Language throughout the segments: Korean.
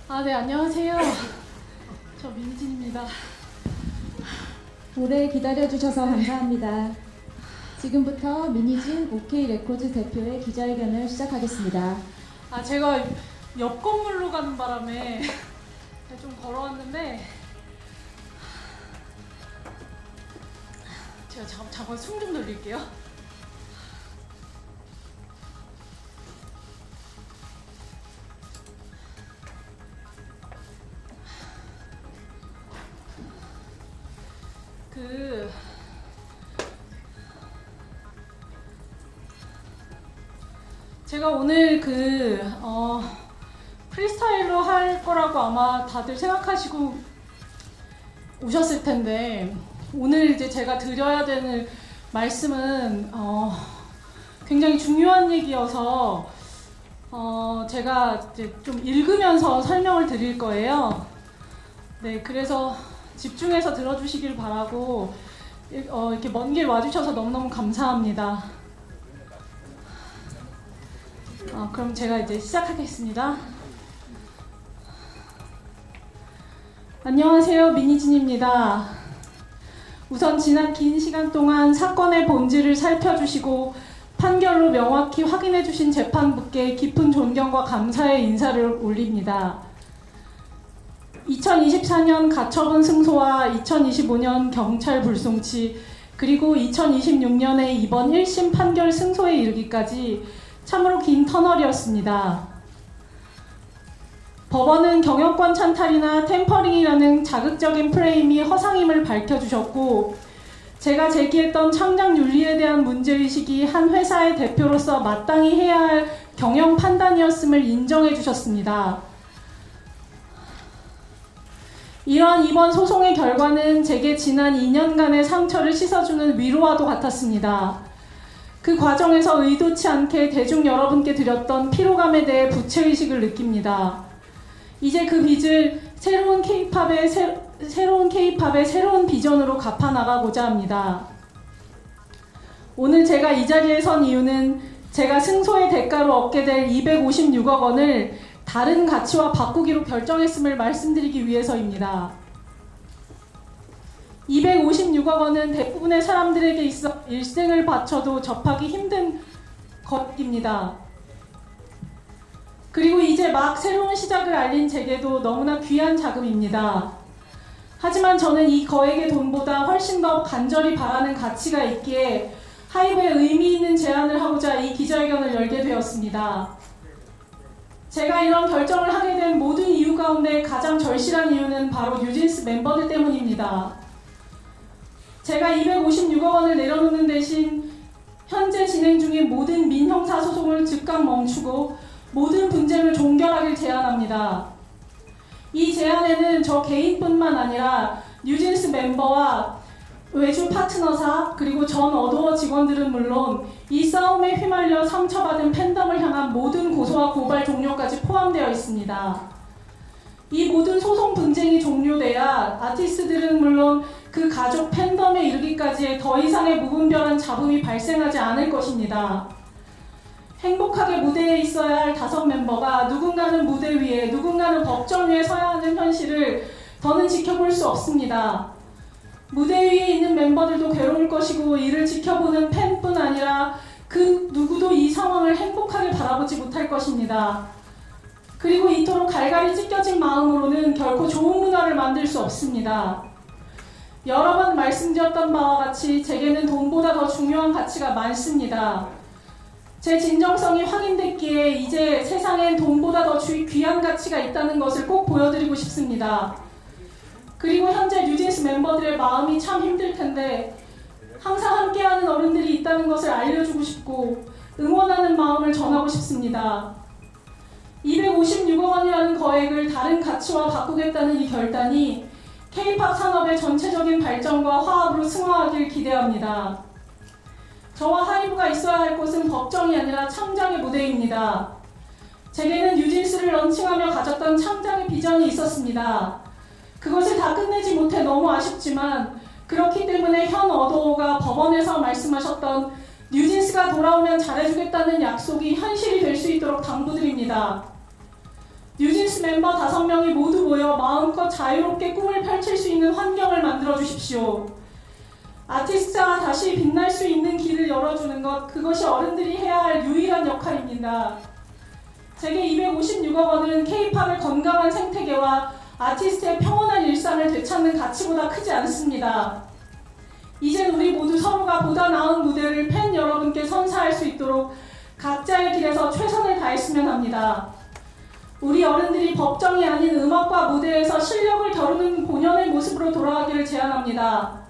네, 안녕하세요. 저 민진입니다. 오래 기다려주셔서 감사합니다. 지금부터 미니진 OK 레코드 대표의 기자회견을 시작하겠습니다. 제가 옆 건물로 가는 바람에 좀 걸어왔는데 제가 잠깐 숨 좀 돌릴게요. 제가 오늘 프리스타일로 할 거라고 아마 다들 생각하시고 오셨을 텐데, 오늘 이제 제가 드려야 되는 말씀은 굉장히 중요한 얘기여서 제가 이제 좀 읽으면서 설명을 드릴 거예요. 네, 그래서 집중해서 들어주시길 바라고, 이렇게 먼 길 와주셔서 너무너무 감사합니다. 그럼 제가 이제 시작하겠습니다. 안녕하세요, 민희진입니다. 우선 지난 긴 시간 동안 사건의 본질을 살펴주시고 판결로 명확히 확인해주신 재판부께 깊은 존경과 감사의 인사를 올립니다. 2024년 가처분 승소와 2025년 경찰 불송치, 그리고 2026년에 이번 1심 판결 승소에 이르기까지 참으로 긴 터널이었습니다. 법원은 경영권 찬탈이나 템퍼링이라는 자극적인 프레임이 허상임을 밝혀주셨고, 제가 제기했던 창작 윤리에 대한 문제의식이 한 회사의 대표로서 마땅히 해야 할 경영 판단이었음을 인정해 주셨습니다. 이러한 이번 소송의 결과는 제게 지난 2년간의 상처를 씻어주는 위로와도 같았습니다. 그 과정에서 의도치 않게 대중 여러분께 드렸던 피로감에 대해 부채의식을 느낍니다. 이제 그 빚을 새로운 K-팝의 새로운 비전으로 갚아나가고자 합니다. 오늘 제가 이 자리에 선 이유는 제가 승소의 대가로 얻게 될 256억 원을 다른 가치와 바꾸기로 결정했음을 말씀드리기 위해서입니다. 256억 원은 대부분의 사람들에게 있어 일생을 바쳐도 접하기 힘든 것입니다. 그리고 이제 막 새로운 시작을 알린 제게도 너무나 귀한 자금입니다. 하지만 저는 이 거액의 돈보다 훨씬 더 간절히 바라는 가치가 있기에 하이브에 의미 있는 제안을 하고자 이 기자회견을 열게 되었습니다. 제가 이런 결정을 하게 된 모든 이유 가운데 가장 절실한 이유는 바로 뉴진스 멤버들 때문입니다. 제가 256억 원을 내려놓는 대신 현재 진행 중인 모든 민형사 소송을 즉각 멈추고 모든 분쟁을 종결하길 제안합니다. 이 제안에는 저 개인뿐만 아니라 뉴진스 멤버와 외주 파트너사, 그리고 전 어도어 직원들은 물론 이 싸움에 휘말려 상처받은 팬덤을 향한 모든 고소와 고발 종료까지 포함되어 있습니다. 이 모든 소송 분쟁이 종료돼야 아티스트들은 물론 그 가족 팬덤에 이르기까지의 더 이상의 무분별한 잡음이 발생하지 않을 것입니다. 행복하게 무대에 있어야 할 5멤버가 누군가는 무대 위에, 누군가는 법정 위에 서야 하는 현실을 더는 지켜볼 수 없습니다. 무대 위에 있는 멤버들도 괴로울 것이고, 이를 지켜보는 팬뿐 아니라 그 누구도 이 상황을 행복하게 바라보지 못할 것입니다. 그리고 이토록 갈갈이 찢겨진 마음으로는 결코 좋은 문화를 만들 수 없습니다. 여러 번 말씀드렸던 바와 같이 제게는 돈보다 더 중요한 가치가 많습니다. 제 진정성이 확인됐기에 이제 세상엔 돈보다 더 귀한 가치가 있다는 것을 꼭 보여드리고 싶습니다. 그리고 현재 뉴진스 멤버들의 마음이 참 힘들 텐데 항상 함께하는 어른들이 있다는 것을 알려주고 싶고 응원하는 마음을 전하고 싶습니다. 256억 원이라는 거액을 다른 가치와 바꾸겠다는 이 결단이 K-팝 산업의 전체적인 발전과 화합으로 승화하길 기대합니다. 저와 하이브가 있어야 할 곳은 법정이 아니라 창작의 무대입니다. 제게는 뉴진스를 런칭하며 가졌던 창작의 비전이 있었습니다. 그것을 다 끝내지 못해 너무 아쉽지만, 그렇기 때문에 현 어도어가 법원에서 말씀하셨던 뉴진스가 돌아오면 잘해주겠다는 약속이 현실이 될 수 있도록 당부드립니다. 뉴진스 멤버 5명이 모두 모여 마음껏 자유롭게 꿈을 펼칠 수 있는 환경을 만들어 주십시오. 아티스트가 다시 빛날 수 있는 길을 열어주는 것, 그것이 어른들이 해야 할 유일한 역할입니다. 제게 256억 원은 K-팝의 건강한 생태계와 아티스트의 평온한 일상을 되찾는 가치보다 크지 않습니다. 이젠 우리 모두 서로가 보다 나은 무대를 팬 여러분께 선사할 수 있도록 각자의 길에서 최선을 다했으면 합니다. 우리 어른들이 법정이 아닌 음악과 무대에서 실력을 겨루는 본연의 모습으로 돌아가기를 제안합니다.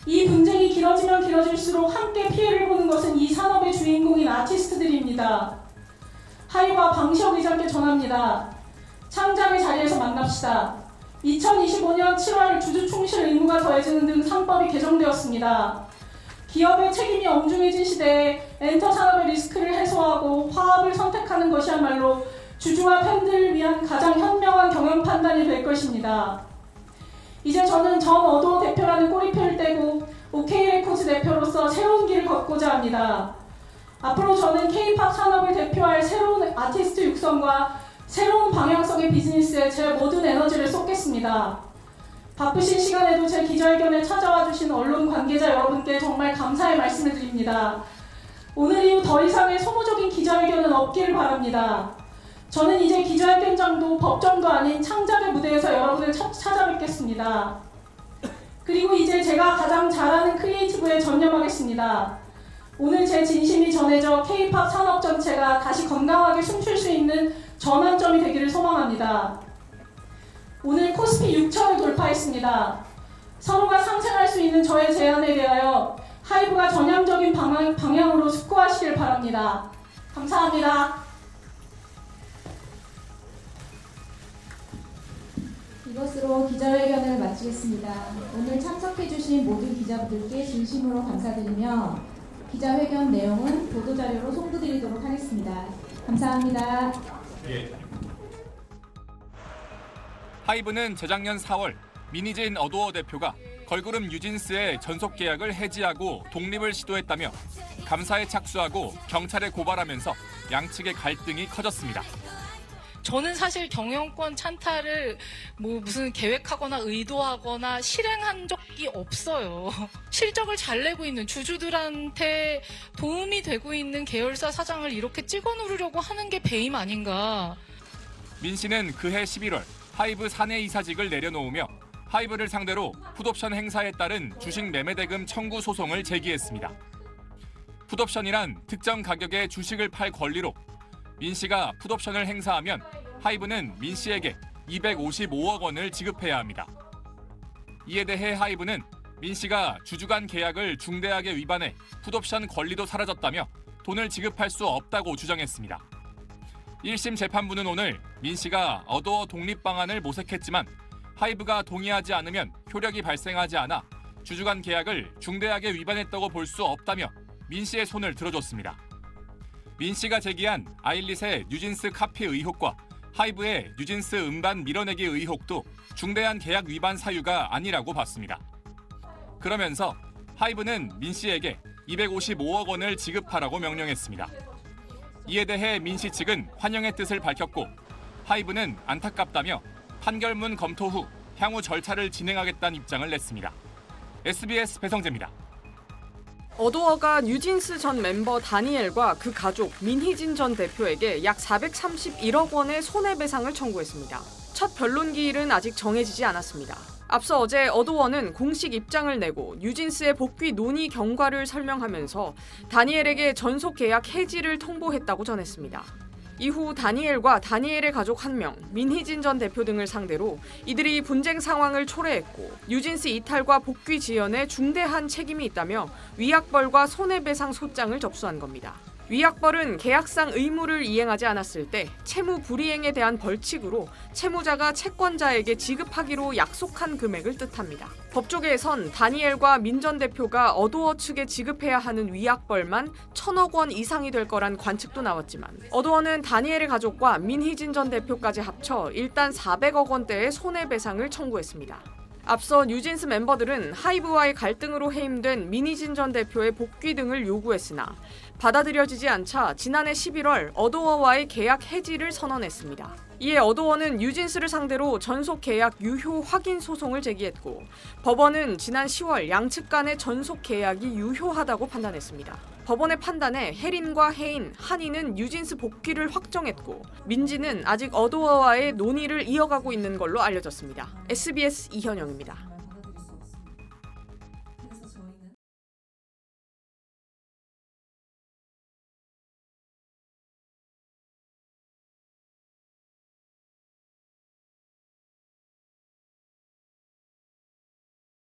이 분쟁이 길어지면 길어질수록 함께 피해를 보는 것은 이 산업의 주인공인 아티스트들입니다. 하이와 방시혁 의장께 전합니다. 창작의 자리에서 만납시다. 2025년 7월 주주 충실 의무가 더해지는 등 상법이 개정되었습니다. 기업의 책임이 엄중해진 시대에 엔터 산업의 리스크를 해소하고 화합을 선택하는 것이야말로 주주와 팬들을 위한 가장 현명한 경영 판단이 될 것입니다. 이제 저는 전 어도어 대표라는 꼬리표를 떼고 OK 레코드 대표로서 새로운 길을 걷고자 합니다. 앞으로 저는 K-팝 산업을 대표할 새로운 아티스트 육성과 새로운 방향성의 비즈니스에 제 모든 에너지를 쏟겠습니다. 바쁘신 시간에도 제 기자회견에 찾아와 주신 언론 관계자 여러분께 정말 감사의 말씀을 드립니다. 오늘 이후 더 이상의 소모적인 기자회견은 없기를 바랍니다. 저는 이제 기자회견장도 법정도 아닌 창작의 무대에서 여러분을 찾아뵙겠습니다. 그리고 이제 제가 가장 잘하는 크리에이티브에 전념하겠습니다. 오늘 제 진심이 전해져 K-팝 산업 전체가 다시 건강하게 숨쉴 수 있는 전환점이 되기를 소망합니다. 오늘 코스피 6천을 돌파했습니다. 서로가 상생할 수 있는 저의 제안에 대하여 하이브가 전향적인 방향으로 숙고하시길 바랍니다. 감사합니다. 이것으로 기자회견을 마치겠습니다. 오늘 참석해주신 모든 기자분들께 진심으로 감사드리며 기자회견 내용은 보도자료로 송부드리도록 하겠습니다. 감사합니다. 하이브는 재작년 4월 미니진 어도어 대표가 걸그룹 뉴진스의 전속 계약을 해지하고 독립을 시도했다며 감사에 착수하고 경찰에 고발하면서 양측의 갈등이 커졌습니다. 저는 사실 경영권 찬탈을 무슨 계획하거나 의도하거나 실행한 적이 없어요. 실적을 잘 내고 있는 주주들한테 도움이 되고 있는 계열사 사장을 이렇게 찍어 누르려고 하는 게 배임 아닌가. 민 씨는 그해 11월 하이브 사내 이사직을 내려놓으며 하이브를 상대로 풋옵션 행사에 따른 주식 매매 대금 청구 소송을 제기했습니다. 풋옵션이란 특정 가격의 주식을 팔 권리로 민 씨가 풋옵션을 행사하면 하이브는 민 씨에게 255억 원을 지급해야 합니다. 이에 대해 하이브는 민 씨가 주주 간 계약을 중대하게 위반해 풋옵션 권리도 사라졌다며 돈을 지급할 수 없다고 주장했습니다. 1심 재판부는 오늘 민 씨가 어도어 독립 방안을 모색했지만 하이브가 동의하지 않으면 효력이 발생하지 않아 주주 간 계약을 중대하게 위반했다고 볼 수 없다며 민 씨의 손을 들어줬습니다. 민 씨가 제기한 아일릿의 뉴진스 카피 의혹과 하이브의 뉴진스 음반 밀어내기 의혹도 중대한 계약 위반 사유가 아니라고 봤습니다. 그러면서 하이브는 민 씨에게 255억 원을 지급하라고 명령했습니다. 이에 대해 민 씨 측은 환영의 뜻을 밝혔고 하이브는 안타깝다며 판결문 검토 후 향후 절차를 진행하겠다는 입장을 냈습니다. SBS 배성재입니다. 어도어가 뉴진스 전 멤버 다니엘과 그 가족 민희진 전 대표에게 약 431억 원의 손해배상을 청구했습니다. 첫 변론 기일은 아직 정해지지 않았습니다. 앞서 어제 어도어는 공식 입장을 내고 뉴진스의 복귀 논의 경과를 설명하면서 다니엘에게 전속 계약 해지를 통보했다고 전했습니다. 이후 다니엘과 다니엘의 가족 1명, 민희진 전 대표 등을 상대로 이들이 분쟁 상황을 초래했고 뉴진스 이탈과 복귀 지연에 중대한 책임이 있다며 위약벌과 손해배상 소장을 접수한 겁니다. 위약벌은 계약상 의무를 이행하지 않았을 때 채무 불이행에 대한 벌칙으로 채무자가 채권자에게 지급하기로 약속한 금액을 뜻합니다. 법조계에선 다니엘과 민 전 대표가 어도어 측에 지급해야 하는 위약벌만 1,000억 원 이상이 될 거란 관측도 나왔지만 어도어는 다니엘의 가족과 민희진 전 대표까지 합쳐 일단 400억 원대의 손해배상을 청구했습니다. 앞서 뉴진스 멤버들은 하이브와의 갈등으로 해임된 민희진 전 대표의 복귀 등을 요구했으나 받아들여지지 않자 지난해 11월 어도어와의 계약 해지를 선언했습니다. 이에 어도어는 뉴진스를 상대로 전속 계약 유효 확인 소송을 제기했고 법원은 지난 10월 양측 간의 전속 계약이 유효하다고 판단했습니다. 법원의 판단에 해린과 해인, 한이는 뉴진스 복귀를 확정했고 민지는 아직 어도어와의 논의를 이어가고 있는 걸로 알려졌습니다. SBS 이현영입니다.